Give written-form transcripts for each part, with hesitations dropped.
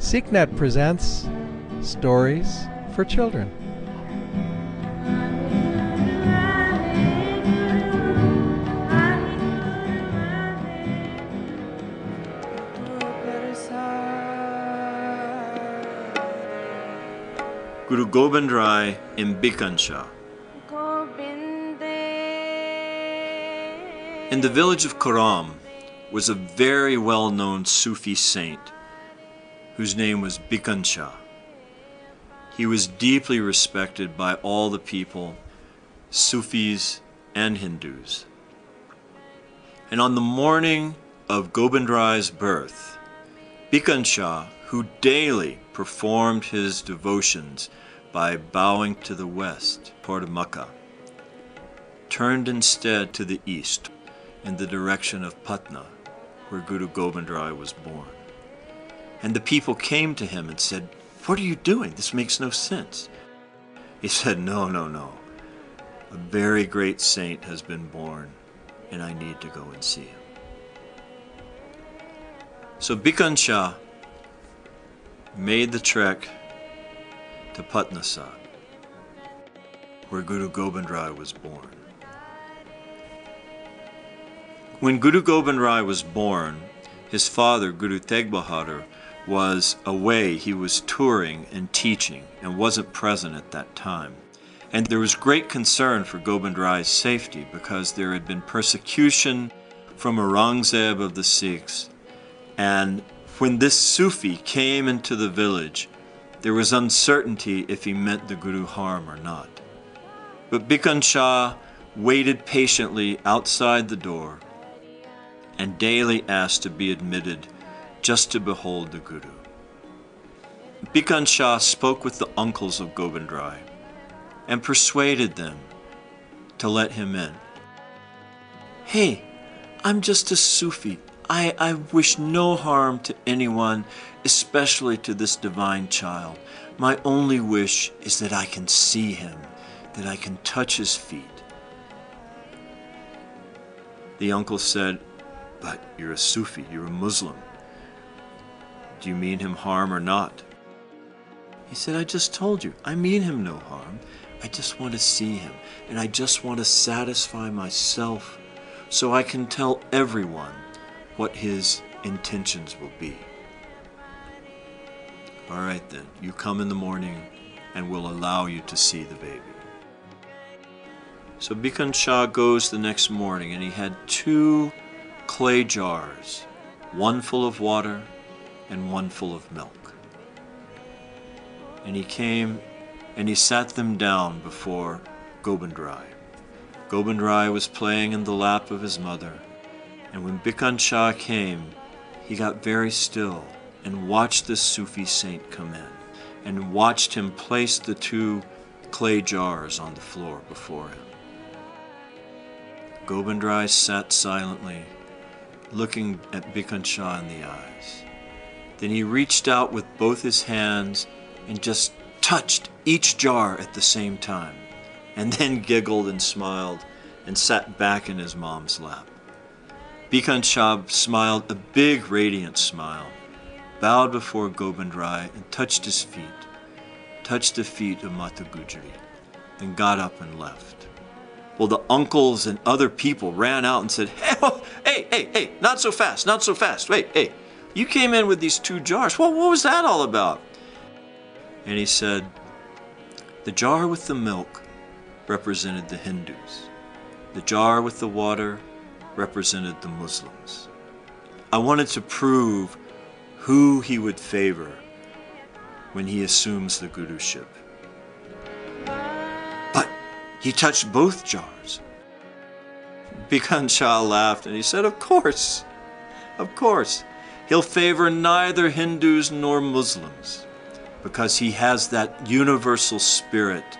SikhNet presents Stories for Children. Guru Gobind Rai in Bhikan Shah. In the village of Karam was a very well-known Sufi saint whose name was Bhikan Shah. He was deeply respected by all the people, Sufis and Hindus. And on the morning of Gobind Rai's birth, Bhikan Shah, who daily performed his devotions by bowing to the west toward Mecca, turned instead to the east in the direction of Patna, where Guru Gobind Rai was born. And the people came to him and said, "What are you doing? This makes no sense." He said, No. A very great saint has been born, and I need to go and see him." So Bhikan Shah made the trek to Patna Sahib, where Guru Gobind Rai was born. When Guru Gobind Rai was born, his father, Guru Tegh Bahadur, was away. He was touring and teaching and wasn't present at that time. And there was great concern for Gobind Rai's safety because there had been persecution from Aurangzeb of the Sikhs. And when this Sufi came into the village, there was uncertainty if he meant the Guru harm or not. But Bhikan Shah waited patiently outside the door and daily asked to be admitted just to behold the Guru. Bhikan Shah spoke with the uncles of Gobind Rai and persuaded them to let him in. "Hey, I'm just a Sufi. I wish no harm to anyone, especially to this divine child. My only wish is that I can see him, that I can touch his feet." The uncle said, "But you're a Sufi, you're a Muslim. Do you mean him harm or not?" He said, "I just told you, I mean him no harm. I just want to see him, and I just want to satisfy myself so I can tell everyone what his intentions will be." "All right then, you come in the morning and we'll allow you to see the baby." So Bhikan Shah goes the next morning, and he had 2 clay jars, one full of water and one full of milk. And he came and he sat them down before Gobind Rai. Gobind Rai was playing in the lap of his mother, and when Bhikan Shah came, he got very still and watched this Sufi saint come in and watched him place the 2 clay jars on the floor before him. Gobind Rai sat silently, looking at Bhikan Shah in the eyes. Then he reached out with both his hands and just touched each jar at the same time, and then giggled and smiled and sat back in his mom's lap. Bhikan Shah smiled a big radiant smile, bowed before Gobind Rai and touched his feet, touched the feet of Mata Gujari, then got up and left. Well, the uncles and other people ran out and said, Hey, not so fast, not so fast. Wait, hey, you came in with these 2 jars. What was that all about?" And he said, "The jar with the milk represented the Hindus. The jar with the water represented the Muslims. I wanted to prove who he would favor when he assumes the guruship. But he touched both jars." Bhikan Shah laughed and he said, Of course. He'll favor neither Hindus nor Muslims because he has that universal spirit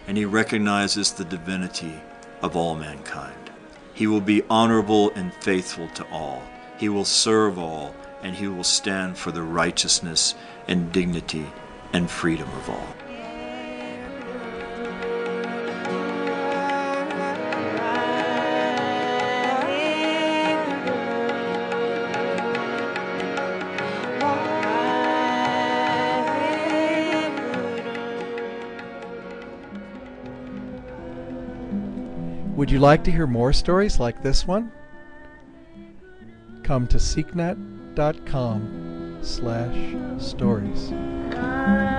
and he recognizes the divinity of all mankind. He will be honorable and faithful to all. He will serve all, and he will stand for the righteousness and dignity and freedom of all. Would you like to hear more stories like this one? Come to SikhNet.com/stories.